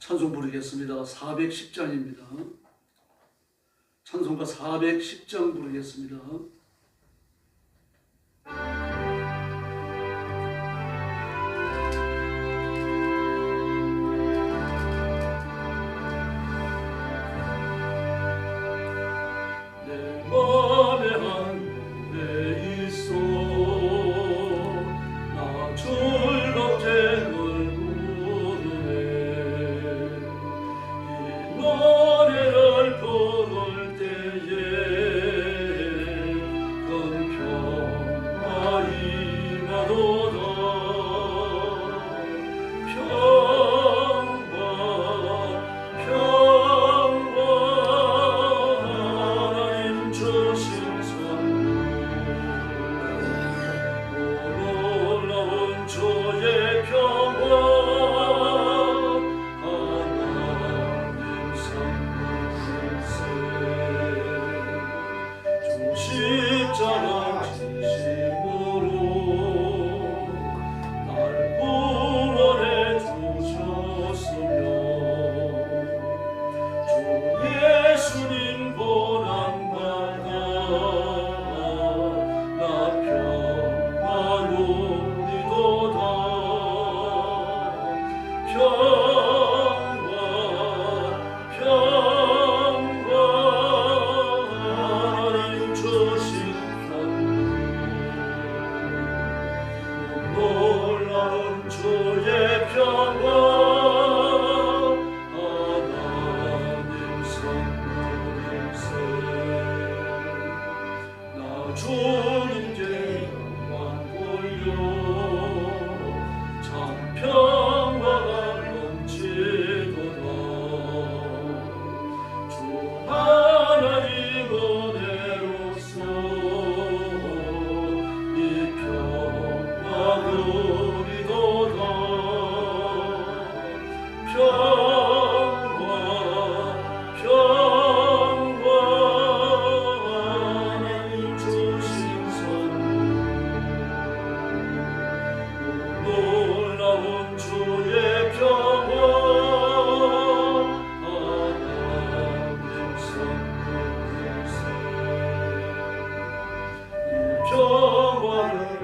찬송 부르겠습니다. 410장입니다. 찬송가 410장 부르겠습니다. 내 맘에 한 노래 있어 나 즐겁게 널 부르네 이 노래를 부를 때에 큰 평화가 임하도다 십자가 진심으로 날 구원해 주셨으며 주 예수님 고난받아 나 평화 누리도다 놀라운 주의 평화 하나님 선물일세 나 주님께 영광 돌려 참 평화가 넘치도다 주 하나님 은혜로서 이 평화 누리도다 하나님 주신 선물 놀라운 주의 평화 하나님 선물일세 이 평화를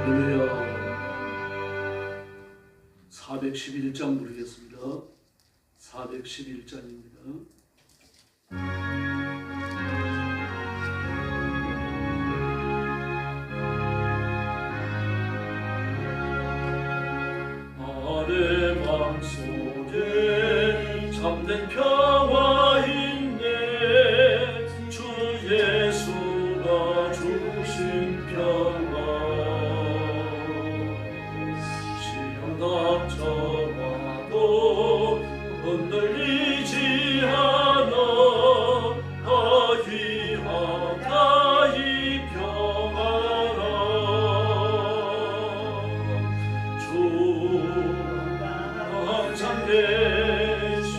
할렐루야. 411장 부르겠습니다. 411장입니다. 내 맘속에 참된 평화 있네 주 예수가 주신 평화 시험 닥쳐와도 흔들리지 않아 아기하다 이 평화라 주 항상 계셔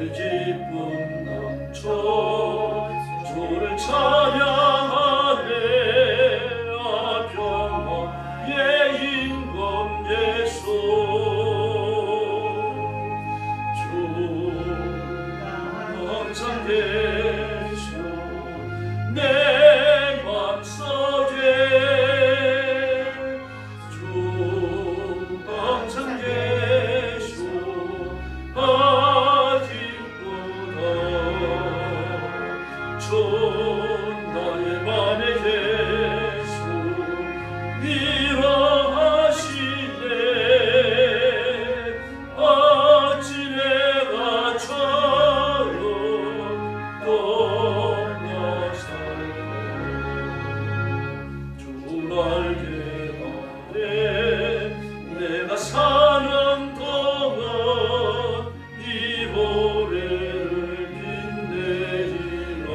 기쁨 넘쳐 주를 찬양하네. 평화의 임금 예수 주 항상 계셔 내 맘속에 주 항상 계셔 나의 맘에 계수 일어하시네. 어찌 내가 저런 떠나 살까. 주 알게 하네. 내가 사는 동안 이 보배를 빛내리라.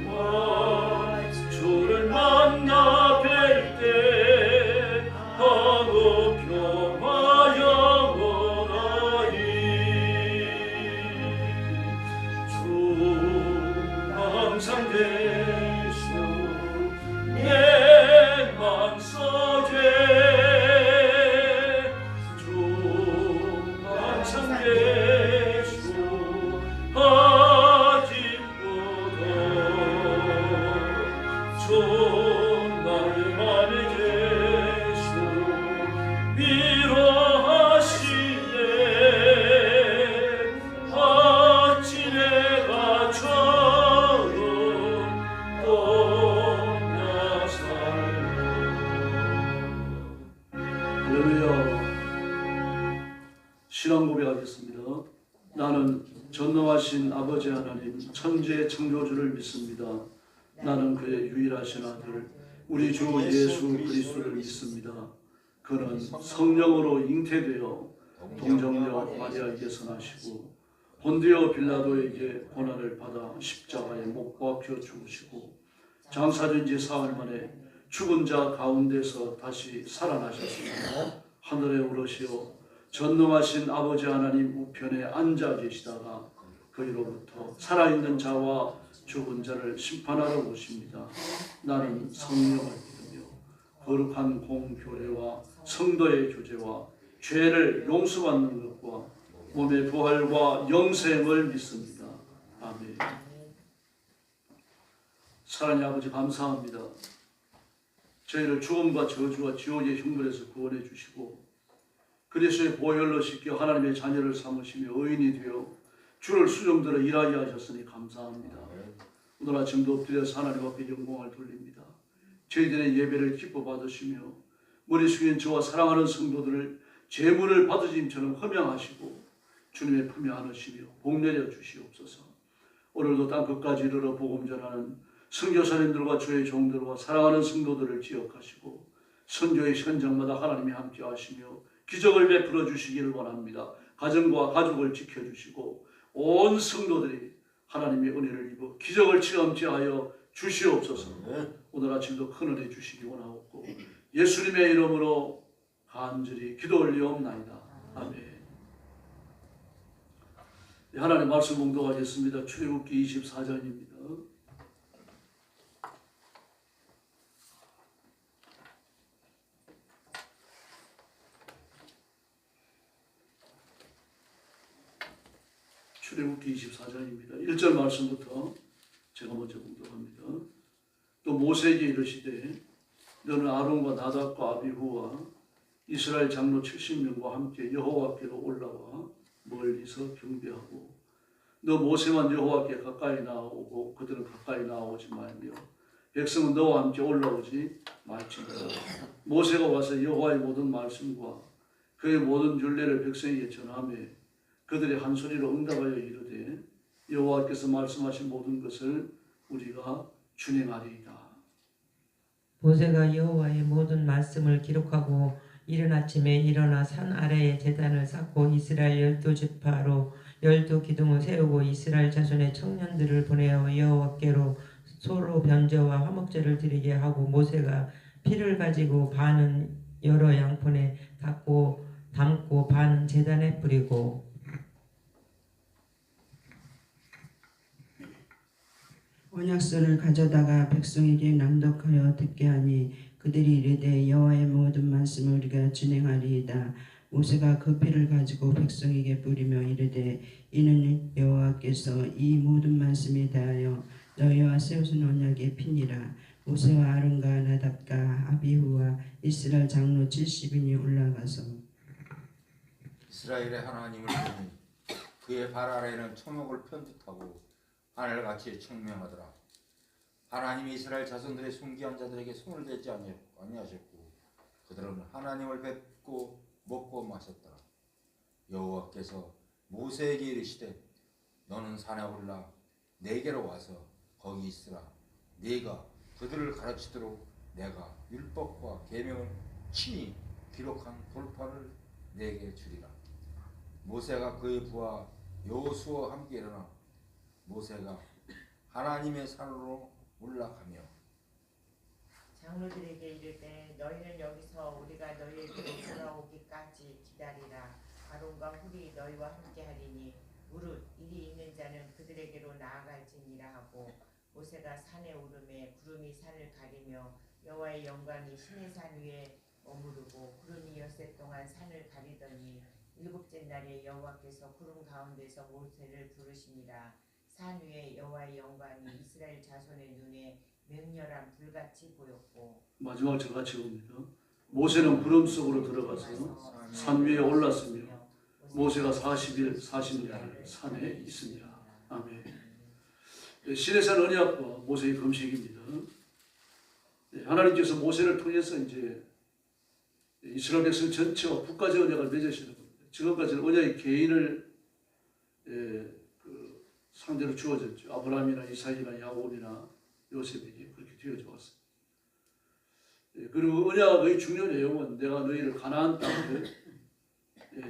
고나리와 주를 만나 뵐 때 한국 평화 영원하리. 주 항상 계셔 내 맘속에 주 항상 계셔 나의 맘에 계수 위로하시네. 어찌 내가 저런 떠나 살까. 할렐루야. 신앙 고백하겠습니다. 나는 전능하신 아버지 하나님 천지의 창조주를 믿습니다. 나는 그의 유일하신 아들 우리 주 예수 그리스도를 믿습니다. 그는 성령으로 잉태되어 동정녀 마리아에게서 나시고 본디오 빌라도에게 고난을 받아 십자가에 못 박혀 죽으시고 장사된 지 사흘 만에 죽은 자 가운데서 다시 살아나셨습니다. 하늘에 오르시어 전능하신 아버지 하나님 우편에 앉아 계시다가 그이로부터 살아있는 자와 죽은 자를 심판하러 오십니다. 나는 성령을 믿으며 거룩한 공교회와 성도의 교제와 죄를 용서받는 것과 몸의 부활과 영생을 믿습니다. 아멘. 사랑의 아버지 감사합니다. 저희를 죽음과 저주와 지옥의 형벌에서 구원해 주시고 그리스도의 보혈로 씻겨 하나님의 자녀를 삼으시며 의인이 되어 주를 수종들어 일하게 하셨으니 감사합니다. 오늘 아침도 엎드려서 하나님 앞에 영광을 돌립니다. 저희들의 예배를 기뻐 받으시며 머리 숙인 저와 사랑하는 성도들을 제물을 받으심처럼 허명하시고 주님의 품에 안으시며 복내려 주시옵소서. 오늘도 땅 끝까지 이르러 복음 전하는 선교사님들과 주의 종들과 사랑하는 성도들을 기억하시고 선교의 현장마다 하나님이 함께 하시며 기적을 베풀어 주시기를 원합니다. 가정과 가족을 지켜주시고 온 성도들이 하나님의 은혜를 입어 기적을 체험케 하여 주시옵소서. 오늘 아침도 큰 은혜 주시기 원하옵고 예수님의 이름으로 간절히 기도 올리옵나이다. 아멘. 하나님 말씀 봉독하겠습니다. 출애굽기 24장입니다. 출애굽기 24장입니다. 1절 말씀부터 제가 먼저 봉독합니다. 또 모세에게 이르시되 너는 아론과 나답과 아비후와 이스라엘 장로 70명과 함께 여호와께로 올라와 멀리서 경배하고 너 모세만 여호와께 가까이 나아오고 그들은 가까이 나아오지 말며 백성은 너와 함께 올라오지 말지니라. 모세가 와서 여호와의 모든 말씀과 그의 모든 율례를 백성에게 전하며 그들이 한 소리로 응답하여 이르되 여호와께서 말씀하신 모든 것을 우리가 준행하리이다. 모세가 여호와의 모든 말씀을 기록하고 이른 아침에 일어나 산 아래에 제단을 쌓고 이스라엘 12지파로 12기둥을 세우고 이스라엘 자손의 청년들을 보내어 여호와께로 소로 변제와 화목제를 드리게 하고 모세가 피를 가지고 반은 여러 양푼에 담고 제단에 뿌리고 언약서를 가져다가 백성에게 낭독하여 듣게 하니 그들이 이르되 여호와의 모든 말씀을 우리가 준행하리이다. 모세가 그 피를 가지고 백성에게 뿌리며 이르되 이는 여호와께서 이 모든 말씀에 대하여 너희와 세우신 언약의 피니라. 모세와 아론과 나답과 아비후와 이스라엘 장로 70인이 올라가서 이스라엘의 하나님을 보니 그의 발 아래는 초목을 편듯하고 하늘같이 청명하더라. 하나님이 이스라엘 자손들의 순기한 자들에게 손을 대지 아니하셨고 그들은 하나님을 뵙고 먹고 마셨더라. 여호와께서 모세에게 이르시되 너는 산에 올라 내게로 와서 거기 있으라. 네가 그들을 가르치도록 내가 율법과 계명을 친히 기록한 돌판을 내게 주리라. 모세가 그의 부하 여호수아와 함께 일어나 모세가 하나님의 산으로 올라가며 장로들에게 이르되 너희는 여기서 우리가 너희에게로 돌아오기까지 기다리라. 아론과 훌이 너희와 함께하리니 무릇 일이 있는 자는 그들에게로 나아갈지니라 하고 모세가 산에 오르매 구름이 산을 가리며 여호와의 영광이 시내산 위에 머무르고 구름이 엿새 동안 산을 가리더니 일곱째 날에 여호와께서 구름 가운데서 모세를 부르시니라. 산 위에 여호와의 영광이 이스라엘 자손의 눈에 맹렬한 불같이 보였고 마지막 저같이 옵니다. 모세는 구름 속으로 들어가서 산 위에 올랐으며 모세가 40일 40야를 산에 있으니라. 아멘. 시내산 언약과 모세의 금식입니다. 하나님께서 모세를 통해서 이제 이스라엘 백성 전체와 국가적 언약을 맺으시는 겁니다. 지금까지는 언약의 개인을 상대로 주어졌죠. 아브라함이나 이삭이나 야곱이나 요셉에게 그렇게 되어져 왔습니다. 그리고 언약의 중요한 내용은 내가 너희를 가나안 땅을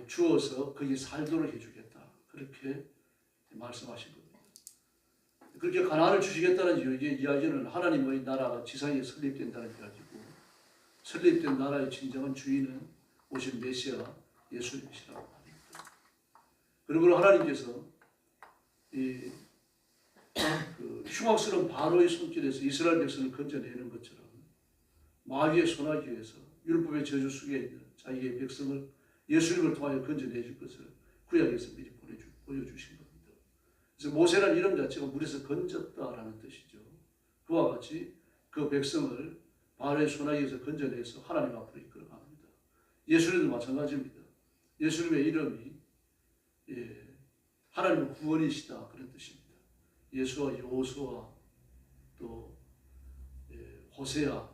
주어서 거기 살도록 해주겠다. 그렇게 말씀하신 겁니다. 그렇게 가나안을 주시겠다는 이야기는 하나님의 나라가 지상에 설립된다는 이야기고 설립된 나라의 진정한 주인은 오신 메시아 예수님이시라고 합니다. 그리고 하나님께서 그 흉악스러운 바로의 손길에서 이스라엘 백성을 건져내는 것처럼 마귀의 손아귀 에서 율법의 저주 속에 있는 자기의 백성을 예수님을 통하여 건져내줄 것을 구약에서 미리 보여주신 겁니다. 그래서 모세라는 이름 자체가 물에서 건졌다라는 뜻이죠. 그와 같이 그 백성을 바로의 손아귀에서 건져내서 하나님 앞으로 이끌어갑니다. 예수님도 마찬가지입니다. 예수님의 이름이 하나님의 구원이시다 그런 뜻입니다. 예수와 여호수아 또 호세아,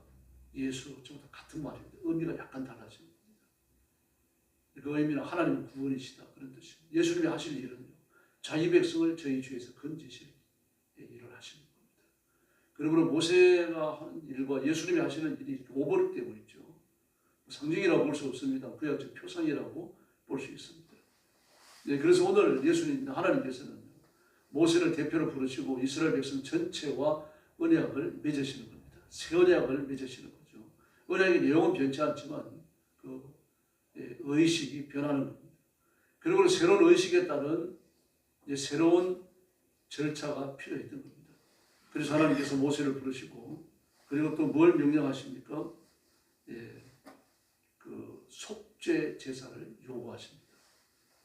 예수 전부 다 같은 말입니다. 의미가 약간 달라집니다. 그 의미는 하나님의 구원이시다 그런 뜻입니다. 예수님이 하실 일은요, 자기 백성을 저희 주에서 건지실 일을 하시는 겁니다. 그리고 모세가 하는 일과 예수님이 하시는 일이 오버랩되고 있죠. 상징이라고 볼 수 없습니다. 구약적 표상이라고 볼 수 있습니다. 그래서 오늘 예수님 하나님께서는 모세를 대표로 부르시고 이스라엘 백성 전체와 언약을 맺으시는 겁니다. 새 언약을 맺으시는 거죠. 언약의 내용은 변치 않지만 그 의식이 변하는 겁니다. 그리고 새로운 의식에 따른 새로운 절차가 필요했던 겁니다. 그래서 하나님께서 모세를 부르시고 그리고 또 뭘 명령하십니까? 그 속죄 제사를 요구하십니다.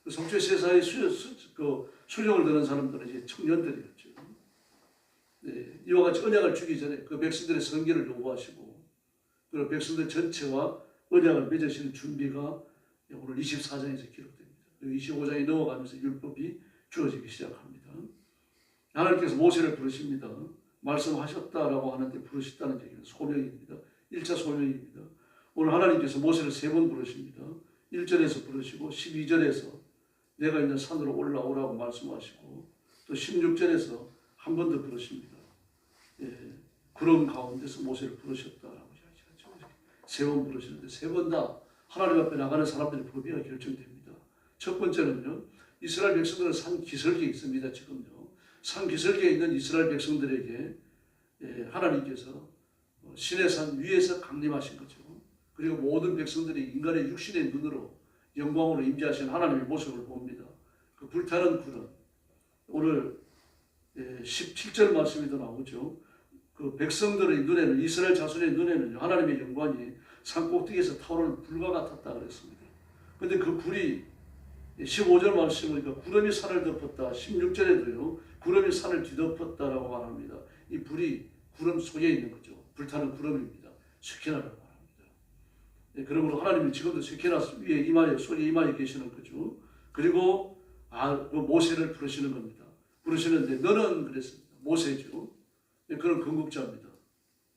그 속죄 제사의 수령을 드는 사람들은 이제 청년들이었죠. 이와 같이 언약을 주기 전에 그 백성들의 성결을 요구하시고 그리고 백성들 전체와 언약을 맺으시는 준비가 오늘 24장에서 기록됩니다. 25장이 넘어가면서 율법이 주어지기 시작합니다. 하나님께서 모세를 부르십니다. 말씀하셨다라고 하는데 부르셨다는 얘기는 소명입니다. 1차 소명입니다. 오늘 하나님께서 모세를 3번 부르십니다. 1절에서 부르시고 12절에서 내가 있는 산으로 올라오라고 말씀하시고 또 16절에서 한 번 더 부르십니다. 구름 가운데서 모세를 부르셨다라고 이야기하죠. 3번 부르시는데 3번 다 하나님 앞에 나가는 사람들의 법이가 결정됩니다. 첫 번째는요, 이스라엘 백성들은 산 기슭에 있습니다. 지금요, 산 기슭에 있는 이스라엘 백성들에게 하나님께서 시내산 위에서 강림하신 거죠. 그리고 모든 백성들이 인간의 육신의 눈으로 영광으로 임재하신 하나님의 모습을 봅니다. 그 불타는 구름, 오늘 17절 말씀에도 나오죠. 그 백성들의 눈에는, 이스라엘 자손의 눈에는 하나님의 영광이 산꼭대기에서 타오르는 불과 같았다 그랬습니다. 그런데 그 불이 15절 말씀 보니까 구름이 산을 덮었다. 16절에도요. 구름이 산을 뒤덮었다라고 말합니다. 이 불이 구름 속에 있는 거죠. 불타는 구름입니다. 쉐키나라고 말합니다. 그러므로 하나님은 지금도 쉐키나 위에 이마에, 손이 이마에 계시는 거죠. 그리고 그 모세를 부르시는 겁니다. 부르시는데 너는 그랬습니다. 모세죠. 그런 건국자입니다.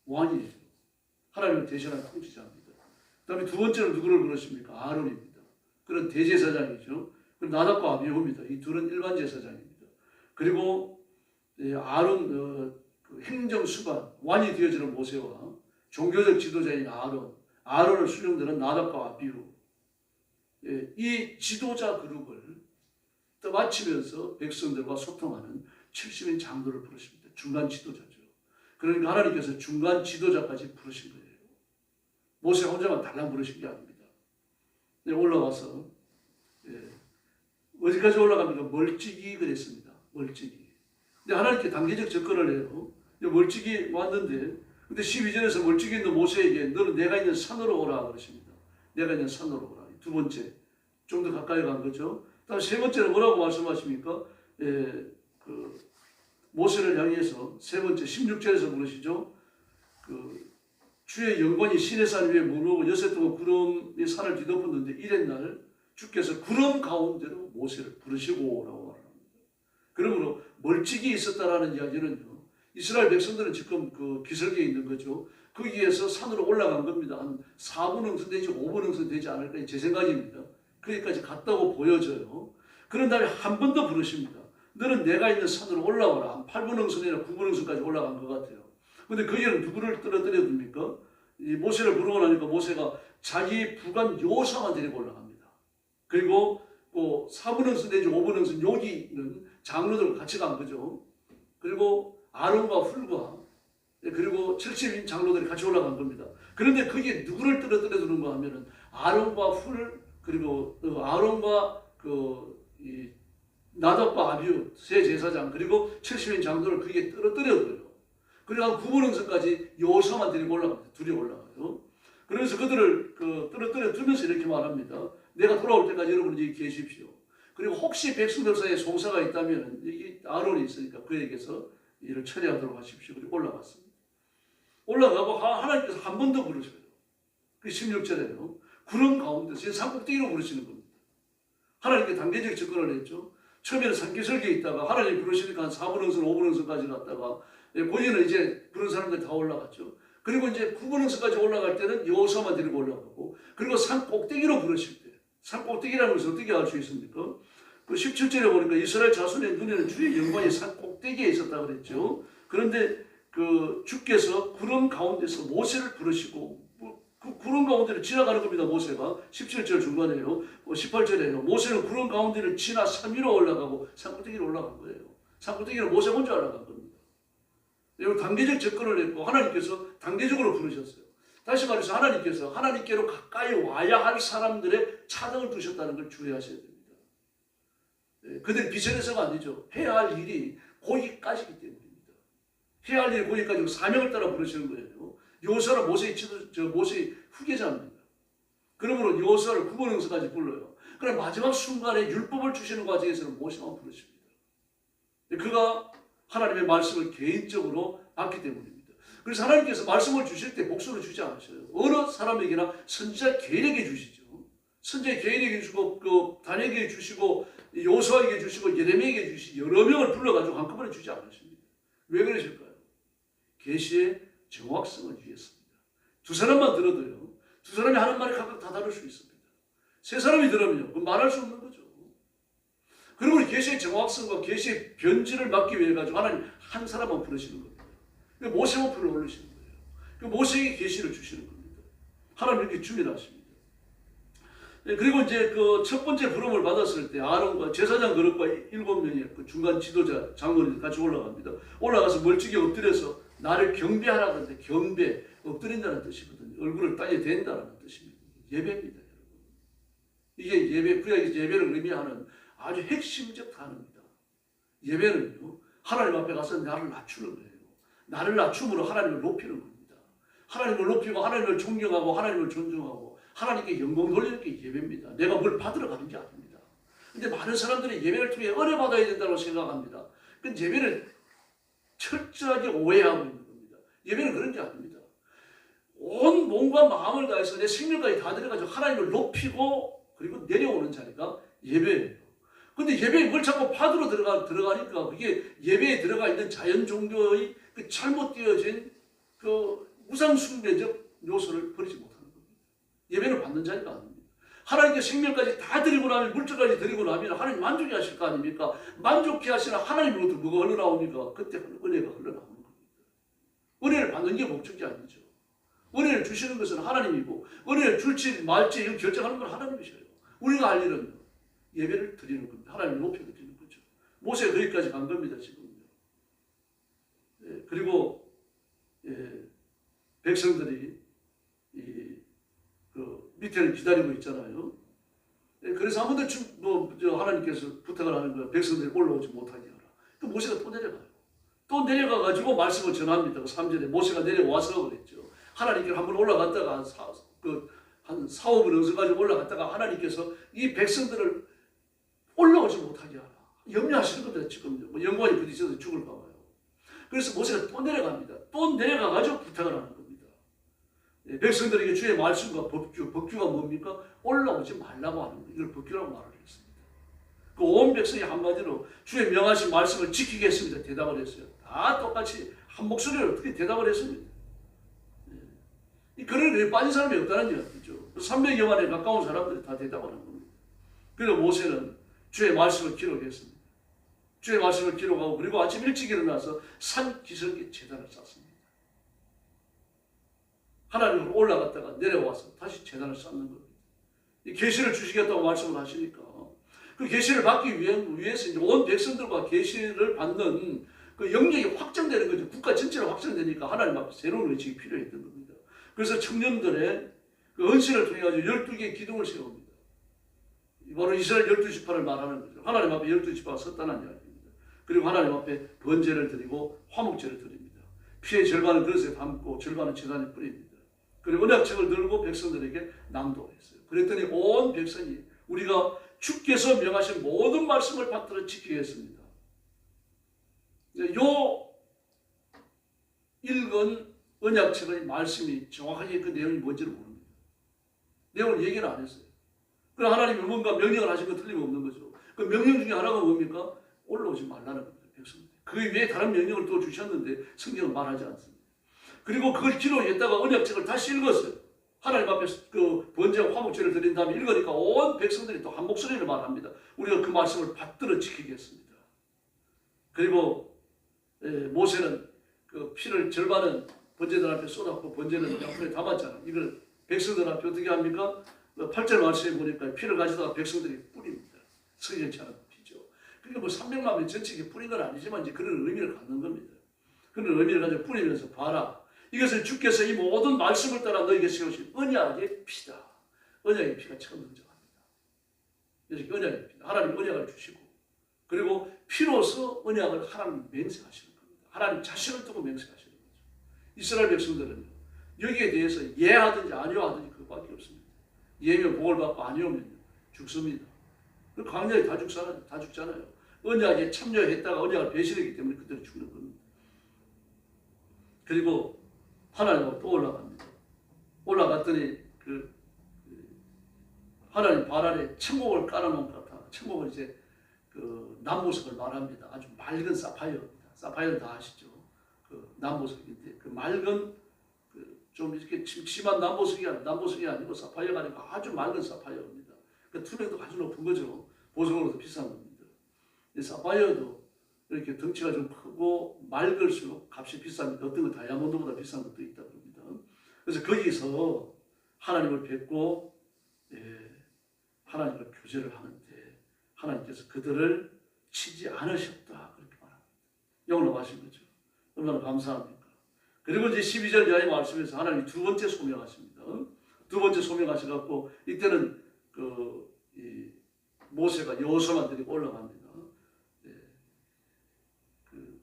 왕이에요. 하나님을 대신한 통치자입니다. 그 다음에 두 번째는 누구를 부르십니까? 아론입니다. 그런 대제사장이죠. 그리고 나답과 아비후입니다. 이 둘은 일반 제사장입니다. 그리고 아론 그 행정수반 왕이 되어지는 모세와 종교적 지도자인 아론을 수령되는 나답과 아비후, 이 지도자 그룹을 떠받치면서 백성들과 소통하는 70인 장로를 부르십니다. 중간 지도자죠. 그러니까 하나님께서 중간 지도자까지 부르신 거예요. 모세 혼자만 달랑 부르신 게 아닙니다. 올라와서 어디까지 올라갑니까? 멀찍이 그랬습니다. 멀찍이. 근데 하나님께 단계적 접근을 해요. 멀찍이 왔는데, 근데 12절에서 멀찍이 있는 모세에게 너는 내가 있는 산으로 오라 그러십니다. 내가 있는 산으로 오라. 두 번째, 좀 더 가까이 간 거죠. 다음 세 번째는 뭐라고 말씀하십니까? 그 모세를 향해서 세 번째 16절에서 부르시죠. 그 주의 영광이 시내산 위에 무르고 여섯 동안 구름이 산을 뒤덮었는데 이랬날 주께서 구름 가운데로 모세를 부르시고라고 말합니다. 그러므로 멀찍이 있었다라는 이야기는요. 이스라엘 백성들은 지금 그 기슭에 있는 거죠. 거기에서 산으로 올라간 겁니다. 한 4분 흥선 되지 5분 흥선 되지 않을까 제 생각입니다. 거기까지 갔다고 보여져요. 그런 다음에 한 번 더 부르십니다. 너는 내가 있는 산으로 올라와라. 한 8분 흥선이나 9분 흥선까지 올라간 것 같아요. 근데 거기에는 누구를 떨어뜨려 둡니까? 이 모세를 부르고 나니까 모세가 자기 부관 요사만 데리고 올라갑니다. 그리고 뭐 4분 흥선 내지 5분 흥선 여기 있는 장로들 같이 간 거죠. 그리고 아론과 훌과 그리고 70인 장로들이 같이 올라간 겁니다. 그런데 거기에 누구를 떨어뜨려 두는가 하면은 아론과 훌 그리고 아론과 이 나답과 아비후 세 제사장 그리고 70인 장로를 거기에 떨어뜨려 둬요. 그리고 한 9분 흥선까지 요사만 데리고 올라갑니다. 둘이 올라가요. 그래서 그들을 떨어뜨려 두면서 이렇게 말합니다. 내가 돌아올 때까지 여러분이 여기 계십시오. 그리고 혹시 백성들 사이에 송사가 있다면 여기 아론이 있으니까 그에게서 이를 처리하도록 하십시오. 그리고 올라갔습니다. 올라가고 하나님께서 한 번 더 부르셔요. 그 16절에요. 구름 가운데서 산꼭대기로 부르시는 겁니다. 하나님께 단계적 접근을 했죠. 처음에는 산기슭에 있다가 하나님 부르시니까 한 4분 흥선, 5분 흥선까지 갔다가 거기는 이제 부른 사람들 다 올라갔죠. 그리고 이제 9분 흥선까지 올라갈 때는 여호수아만 데리고 올라가고 그리고 산꼭대기로 부르실 때 산꼭대기라는 것을 어떻게 알 수 있습니까? 그 17절에 보니까 이스라엘 자손의 눈에는 주의 영광이 산꼭대기에 있었다 그랬죠. 그런데 그 주께서 구름 가운데서 모세를 부르시고 그 구름 가운데를 지나가는 겁니다. 모세가 17절 중간에요. 18절에요. 모세는 구름 가운데를 지나 산 위로 올라가고 산꼭대기로 올라간 거예요. 산꼭대기로 모세 혼자 올라간 겁니다. 여기 단계적 접근을 했고 하나님께서 단계적으로 부르셨어요. 다시 말해서 하나님께서 하나님께로 가까이 와야 할 사람들의 차등을 두셨다는 걸 주의하셔야 됩니다. 그들이 비천해서가 아니죠. 해야 할 일이 거기까지기 때문입니다. 해야 할 일이 거기까지고 사명을 따라 부르시는 거예요. 여호수아는 모세의 후계자입니다. 그러므로 여호수아를 9번 흥선까지 불러요. 그럼 마지막 순간에 율법을 주시는 과정에서는 모세만 부르십니다. 그가 하나님의 말씀을 개인적으로 받기 때문입니다. 그래서 하나님께서 말씀을 주실 때 복수를 주지 않으셔요. 어느 사람에게나 선지자 개인에게 주시죠. 선지자 개인에게 주시고 다니엘에게 주시고 여호수아에게 주시고 예레미야에게 주시고 여러 명을 불러가지고 한꺼번에 주지 않으십니다. 왜 그러실까요? 계시의 정확성을 위해서입니다. 두 사람만 들어도요. 두 사람이 하는 말이 각각 다 다를 수 있습니다. 세 사람이 들으면요. 그건 말할 수 없는 거죠. 그러므로 계시의 정확성과 계시의 변질을 막기 위해 가지고 하나님 한 사람만 부르시는 겁니다. 모세 목표를 올리시는 거예요. 모세에게 계시를 주시는 겁니다. 하나님 이렇게 주민하십니다. 그리고 이제 그 첫 번째 부름을 받았을 때 아론과 제사장 그릇과 7명의 그 중간 지도자 장로들이 같이 올라갑니다. 올라가서 멀찍이 엎드려서 나를 경배하라 그러는데 경배, 엎드린다는 뜻이거든요. 얼굴을 땅에 댄다는 뜻입니다. 예배입니다. 여러분. 이게 예배, 구약의 예배를 의미하는 아주 핵심적 단어입니다. 예배는요, 하나님 앞에 가서 나를 낮추는 거예요. 나를 낮춤으로 하나님을 높이는 겁니다. 하나님을 높이고 하나님을 존경하고 하나님을 존중하고 하나님께 영광 돌리는 게 예배입니다. 내가 뭘 받으러 가는 게 아닙니다. 근데 많은 사람들이 예배를 통해 은혜 받아야 된다고 생각합니다. 그 예배를 철저하게 오해하고 있는 겁니다. 예배는 그런 게 아닙니다. 온 몸과 마음을 다해서 내 생명까지 다 들여가지고 하나님을 높이고 그리고 내려오는 자리가 예배예요. 근데 예배에 뭘 자꾸 받으러 들어가니까 그게 예배에 들어가 있는 자연 종교의 그 잘못되어진 그 우상숭배적 요소를 버리지 못하는 겁니다. 예배는 받는 자리가 아닙니다. 하나님께 생명까지 다 드리고 나면, 물질까지 드리고 나면 하나님 만족해 하실 거 아닙니까? 만족해 하시는 하나님으로부터 뭐가 흘러나옵니까? 그때 은혜가 흘러나오는 겁니다. 은혜를 받는 게 목적이 아니죠. 은혜를 주시는 것은 하나님이고 은혜를 줄지 말지 이거 결정하는 건 하나님이셔요. 우리가 할 일은 예배를 드리는 겁니다. 하나님을 높여드리는 거죠. 모세가 거기까지 간 겁니다. 지금요. 예, 그리고 백성들이 그 밑에를 기다리고 있잖아요. 예, 그래서 한 번 더 하나님께서 부탁을 하는 거예요. 백성들이 올라오지 못하게 하라. 그 모세가 또 내려가요. 또 내려가가지고 말씀을 전합니다. 3절에 모세가 내려와서 그랬죠. 하나님께 한번 올라갔다가 한 4, 5분 응서까지 올라갔다가 하나님께서 이 백성들을 올라오지 못하게 하라. 염려하시는 겁니다. 지금 영광이 부딪혀서 죽을까 봐요. 그래서 모세가 또 내려갑니다. 또 내려가가지고 부탁을 하는 겁니다. 예, 백성들에게 주의 말씀과 법규가 뭡니까? 올라오지 말라고 하는 거예요. 이걸 법규라고 말을 했습니다. 그 온 백성이 한마디로 주의 명하신 말씀을 지키겠습니다. 대답을 했어요. 다 똑같이 한 목소리로 어떻게 대답을 했습니다. 이 그런 빠진 사람이 없다는 이야기죠. 300여 만에 가까운 사람들이 다 대답을 한 겁니다. 그래서 모세는 주의 말씀을 기록했습니다. 주의 말씀을 기록하고 그리고 아침 일찍 일어나서 산 기슭에 제단을 쌓습니다. 하나님으로 올라갔다가 내려와서 다시 제단을 쌓는 겁니다. 이 계시를 주시겠다고 말씀을 하시니까 그 계시를 받기 위해서 이제 온 백성들과 계시를 받는 그 영역이 확장되는 거죠. 국가 전체로 확장되니까 하나님 앞에 새로운 의식이 필요했던 겁니다. 그래서 청년들의 그 헌신을 통해 가지고 12개의 기둥을 세웁니다. 바로 이스라엘 12지파를 말하는 거죠. 하나님 앞에 12지파가 섰다는 이야기입니다. 그리고 하나님 앞에 번제를 드리고 화목제를 드립니다. 피의 절반은 그릇에 담고 절반은 제단에 뿌립니다. 그리고 언약책을 들고 백성들에게 낭독했어요. 그랬더니 온 백성이 우리가 주께서 명하신 모든 말씀을 받들어 지키겠습니다. 요 읽은 언약책의 말씀이 정확하게 그 내용이 뭔지를 모릅니다. 내용을 얘기를 안 했어요. 그럼 하나님이 뭔가 명령을 하신 거 틀림없는 거죠. 그 명령 중에 하나가 뭡니까? 올라오지 말라는 겁니다. 백성들. 그 외에 다른 명령을 또 주셨는데 성경은 말하지 않습니다. 그리고 그걸 기록했다가 언약책을 다시 읽었어요. 하나님 앞에 그 번제와 화목제를 드린 다음에 읽으니까 온 백성들이 또 한 목소리를 말합니다. 우리가 그 말씀을 받들어 지키겠습니다. 그리고 모세는 그 피를 절반은 번제들 앞에 쏟았고 번제는 양푼에 담았잖아요. 이걸 백성들 앞에 어떻게 합니까? 8절 말씀에 보니까 피를 가져다가 백성들이 뿌립니다. 성경치 않은 피죠. 그러니까 뭐 300만 명 전체에 뿌린 건 아니지만 이제 그런 의미를 갖는 겁니다. 그런 의미를 가지고 뿌리면서 봐라. 이것을 주께서 이 모든 말씀을 따라 너에게 세우신 언약의 피다. 언약의 피가 처음 등장합니다. 이렇게 언약의 피. 하나님 언약을 주시고 그리고 피로서 언약을 하나님 맹세하시는 겁니다. 하나님 자신을 두고 맹세하시는 거죠. 이스라엘 백성들은 여기에 대해서 예하든지 아니하든지 그것밖에 없습니다. 예면 복을 받고 아니오면 죽습니다. 그 광야에 다 죽잖아요. 언약에 참여했다가 언약을 배신했기 때문에 그대로 죽는 겁니다. 그리고 하나님으로 또 올라갑니다. 올라갔더니 하나님 발 아래 천국을 깔아놓은 것 같아. 천국은 이제 그 남보석을 말합니다. 아주 맑은 사파이어입니다. 사파이어는 다 아시죠? 그 남보석인데 그 맑은 좀 이렇게 침침한 남보석이 아니고 사파이어가 아니고 아주 맑은 사파이어입니다. 그 투명도가 아주 높은 거죠. 보석으로도 비싼 겁니다. 이 사파이어도 이렇게 덩치가 좀 크고 맑을수록 값이 비쌉니다. 어떤 건 다이아몬드보다 비싼 것도 있다 그럽니다. 그래서 거기서 하나님을 뵙고 하나님과 교제를 하는데 하나님께서 그들을 치지 않으셨다 그렇게 말합니다. 영으로 하신 거죠. 얼마나 감사합니까? 그리고 이제 12절 이하의 말씀에서 하나님이 두 번째 소명하십니다. 두 번째 소명하셔갖고 이때는 모세가 여호수아만 데리고 올라갑니다. 예.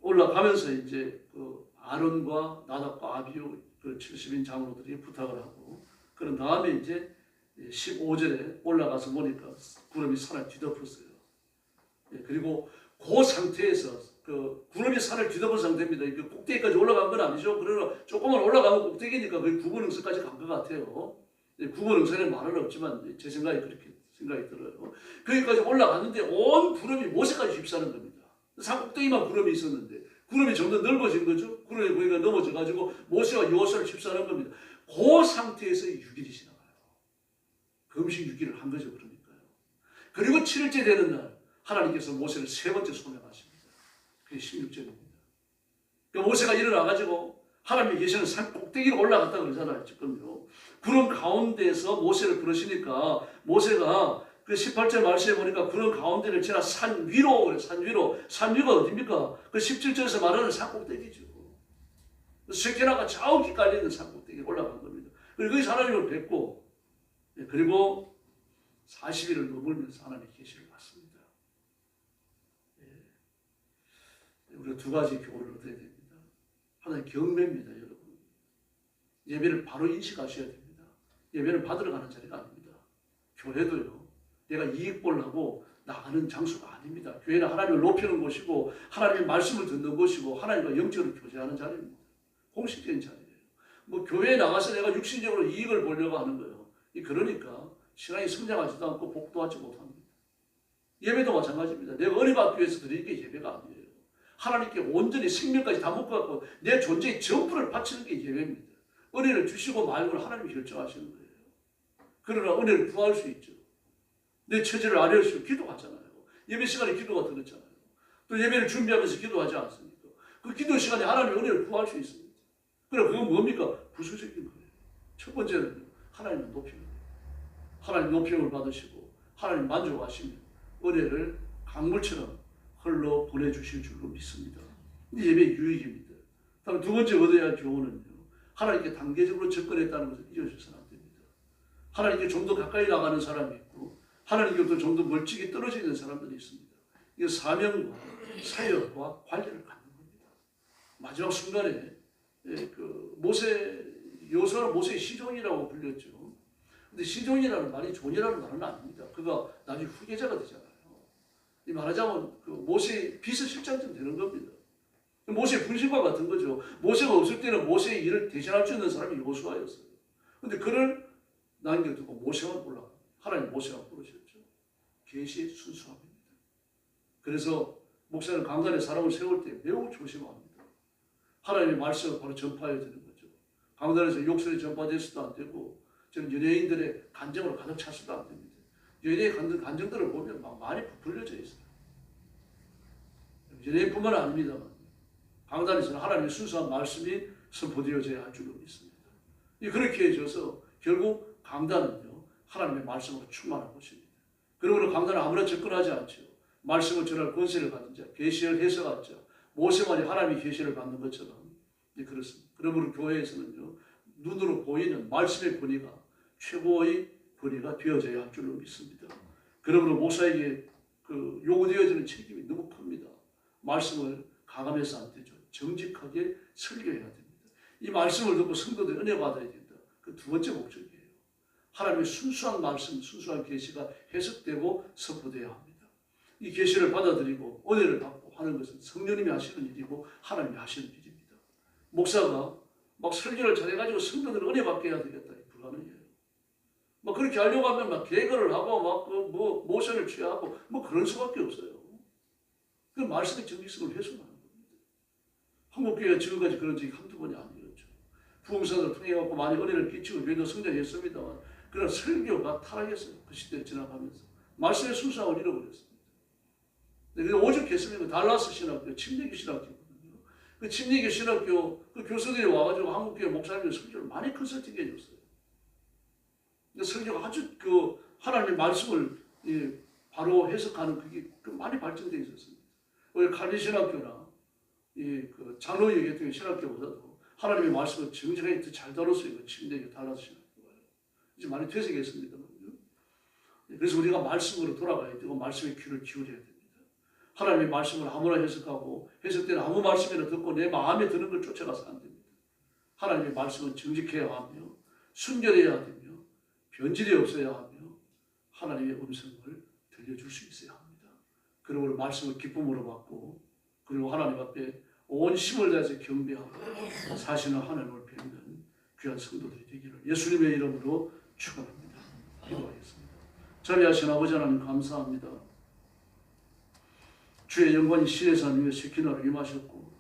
올라가면서 이제 그 아론과 나답과 아비후 그 70인 장로들이 부탁을 하고 그런 다음에 이제 15절에 올라가서 보니까 구름이 산을 뒤덮었어요. 예. 그리고 그 상태에서 그 구름이 산을 뒤덮은 상태입니다. 그 꼭대기까지 올라간 건 아니죠. 그러나 조금만 올라가면 꼭대기니까 거의 9번응선까지 간 것 같아요. 9번응선에 말은 없지만 제 생각이 그렇게 생각이 들어요. 거기까지 올라갔는데 온 구름이 모세까지 휩싸는 겁니다. 산 꼭대기만 구름이 있었는데 구름이 점점 넓어진 거죠. 구름이 거기가 넘어져가지고 모세와 여호수아를 휩싸는 겁니다. 그 상태에서 6일이 지나가요. 금식 6일을 한 거죠. 그러니까요. 그리고 7일째 되는 날 하나님께서 모세를 세 번째 소명하십니다. 그게 16절입니다. 그러니까 모세가 일어나가지고 하나님이 계시는 산 꼭대기로 올라갔다 그러잖아요. 지금요. 구름 가운데에서 모세를 부르시니까 모세가 그 18절 말씀에 보니까 구름 가운데를 지나 산 위로 그래. 산 위로. 산 위가 어딥니까? 그 17절에서 말하는 산 꼭대기죠. 세케나가 저기 깔려있는 산 꼭대기에 올라간 겁니다. 그리고 거기서 하나님을 뵙고 그리고 40일을 머물면서 하나님의 계시를 받습니다. 우리가 두 가지 교훈을 얻어야 됩니다. 하나는 경배입니다, 여러분. 예배를 바로 인식하셔야 됩니다. 예배를 받으러 가는 자리가 아닙니다. 교회도요. 내가 이익 보려고 나가는 장소가 아닙니다. 교회는 하나님을 높이는 곳이고 하나님의 말씀을 듣는 곳이고 하나님과 영적으로 교제하는 자리입니다. 공식적인 자리예요. 뭐 교회에 나가서 내가 육신적으로 이익을 보려고 하는 거예요. 그러니까 신앙이 성장하지도 않고 복도 하지 못합니다. 예배도 마찬가지입니다. 내가 어린이학교에서 드리는 게 예배가 아니에요. 하나님께 온전히 생명까지 다 먹고 갖고 내 존재의 전부를 바치는 게 예배입니다. 은혜를 주시고 말고는 하나님이 결정하시는 거예요. 그러나 은혜를 구할 수 있죠. 내 처지를 알려주시고 기도하잖아요. 예배 시간에 기도가 들었잖아요. 또 예배를 준비하면서 기도하지 않습니까? 그 기도 시간에 하나님의 은혜를 구할 수 있습니다. 그럼 그건 뭡니까? 부수적인 거예요. 첫 번째는 하나님을 높이는 거예요. 하나님 높임을 받으시고 하나님 만족하시면 은혜를 강물처럼 흘러 보내주실 줄로 믿습니다. 예배의 유익입니다. 다음 두 번째 얻어야 할 교훈은요. 하나님께 단계적으로 접근했다는 것을 잊어서는 안 됩니다. 하나님께 좀 더 가까이 나가는 사람이 있고 하나님께부터 좀 더 멀찍이 떨어져 있는 사람들이 있습니다. 이게 사명과 사역과 관리를 갖는 겁니다. 마지막 순간에 그 여호수아는 모세의 시종이라고 불렸죠. 근데 시종이라는 말이 존이라는 말은 아닙니다. 그가 나중에 후계자가 되잖아요. 이 말하자면 그 모세의 비서실장쯤 되는 겁니다. 모세의 분신과 같은 거죠. 모세가 없을 때는 모세의 일을 대신할 수 있는 사람이 여호수아였어요. 근데 그를 남겨두고 모세만 올라가. 하나님 모세가 부르셨죠. 계시의 순수함입니다. 그래서 목사는 강단에 사람을 세울 때 매우 조심합니다. 하나님의 말씀을 바로 전파해야 되는 거죠. 강단에서 욕설이 전파돼서도 안 되고 저는 연예인들의 간정으로 가득 찼어도 안 됩니다. 연예인 간정들을 보면 막 많이 부풀려져 있어요. 연예인뿐만 아닙니다만 강단에서는 하나님의 순수한 말씀이 선포되어져야 할 줄로 믿습니다. 그렇게 해줘서 결국 강단은요 하나님의 말씀으로 충만한 곳입니다. 그러므로 강단은 아무나 접근하지 않죠. 말씀을 전할 권세를 가진 자, 계시를 해석한 자, 모세만이 하나님의 계시를 받는 것처럼 그렇습니다. 그러므로 교회에서는요 눈으로 보이는 말씀의 권위가 최고의 권위가 되어져야 할 줄로 믿습니다. 그러므로 목사에게 그 요구되어지는 책임이 너무 큽니다. 말씀을 가감해서 안 되죠. 정직하게 설교해야 됩니다. 이 말씀을 듣고 성도들이 은혜 받아야 된다. 그 두 번째 목적이에요. 하나님의 순수한 말씀, 순수한 계시가 해석되고 선포되어야 합니다. 이 계시를 받아들이고 은혜를 받고 하는 것은 성령님이 하시는 일이고 하나님이 하시는 일입니다. 목사가 막 설교를 잘해가지고 성도들 은혜 받게 해야 되겠다. 불가능해요. 막 그렇게 하려고 하면 막 개그를 하고 막 뭐 모션을 취하고 뭐 그럴 수밖에 없어요. 그 말씀의 정직성을 훼손하는 겁니다. 한국교회가 지금까지 그런 적이 한두 번이 아니었죠. 부흥사를 통해갖고 많이 은혜를 끼치고 교회도 성장했습니다만 그런 설교가 타락했어요. 그 시대를 지나가면서 말씀의 순수함을 잃어버렸습니다. 오죽했으면 달라스 신학교, 침례교 신학교거든요. 그 침례교 신학교 그 교수들이 와가지고 한국교회 목사님들 설교를 많이 컨설팅해 줬어요. 설교가 아주 그 하나님의 말씀을 바로 해석하는 그게 많이 발전되어 있었습니다. 우리 칼빈 신학교나 그 장로교 계통의 신학교보다도 하나님의 말씀을 정직하게 더 잘 다뤘어요. 침례교 달라스 신학교가 이제 많이 퇴색했습니다만요. 그래서 우리가 말씀으로 돌아가야 되고 말씀의 귀를 기울여야 됩니다. 하나님의 말씀을 아무나 해석하고 해석되는 아무 말씀이나 듣고 내 마음에 드는 걸 쫓아가서 안 됩니다. 하나님의 말씀은 정직해야 하며 순결해야 되며 변질이 없어야 하며 하나님의 음성을 들려줄 수 있어야 합니다. 그리고 말씀을 기쁨으로 받고 그리고 하나님 앞에 온 힘을 다해서 경배하고 사실은 하나님을 뵙는 귀한 성도들이 되기를 예수님의 이름으로 축원합니다. 기도하겠습니다. 자비하신 아버지 하나님 감사합니다. 주의 영광이 시내산 위에 세키나로 임하셨고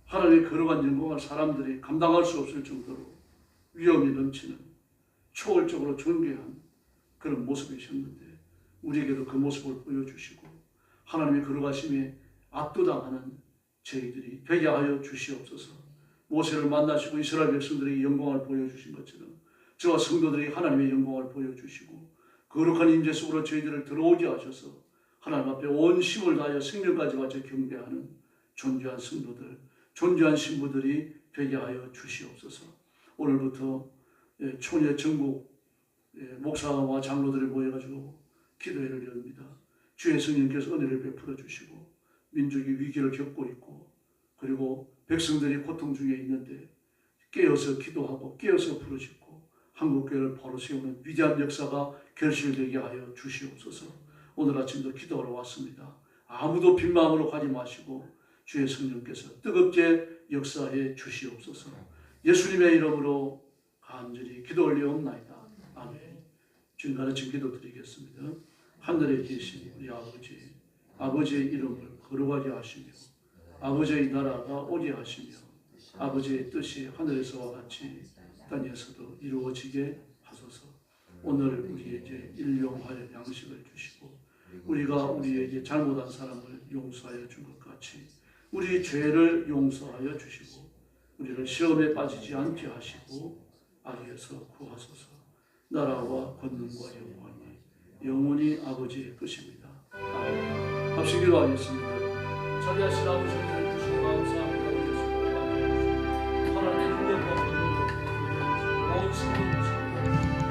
하나님의 거룩한 영광을 사람들이 감당할 수 없을 정도로 위엄이 넘치는 초월적으로 존귀한 그런 모습이셨는데 우리에게도 그 모습을 보여주시고 하나님의 거룩하심에 압도당하는 저희들이 되게 하여 주시옵소서. 모세를 만나시고 이스라엘 백성들에게 영광을 보여주신 것처럼 저와 성도들이 하나님의 영광을 보여주시고 거룩한 임재 속으로 저희들을 들어오게 하셔서 하나님 앞에 온 힘을 다하여 생명까지 바쳐 경배하는 존귀한 성도들, 존귀한 신부들이 되게 하여 주시옵소서. 오늘부터 초대 전국 목사와 장로들을 모여가지고 기도회를 엽니다. 주의 성령께서 은혜를 베풀어 주시고 민족이 위기를 겪고 있고 그리고 백성들이 고통 중에 있는데 깨어서 기도하고 깨어서 부르짖고 한국교회를 바로 세우는 위대한 역사가 결실되게 하여 주시옵소서. 오늘 아침도 기도하러 왔습니다. 아무도 빈 마음으로 가지 마시고 주의 성령께서 뜨겁게 역사해 주시옵소서. 예수님의 이름으로 간절히 기도 올리옵나이다. 아멘. 지금 가르친 기도 드리겠습니다. 하늘에 계신 우리 아버지, 아버지의 이름을 거룩하게 하시며 아버지의 나라가 오게 하시며 아버지의 뜻이 하늘에서와 같이 땅에서도 이루어지게 하소서. 오늘 우리에게 일용할 양식을 주시고 우리가 우리에게 잘못한 사람을 용서하여 준 것 같이 우리 죄를 용서하여 주시고 우리를 시험에 빠지지 않게 하시고 악에서 구하소서. 나라와 권능과 영광이 영원히 아버지의 것입니다. 아멘. 합심 기도하겠습니다. 자비하신 아버지 은혜를 주시고 감사합니다. 하나님의 능력과 권능을 온 성도를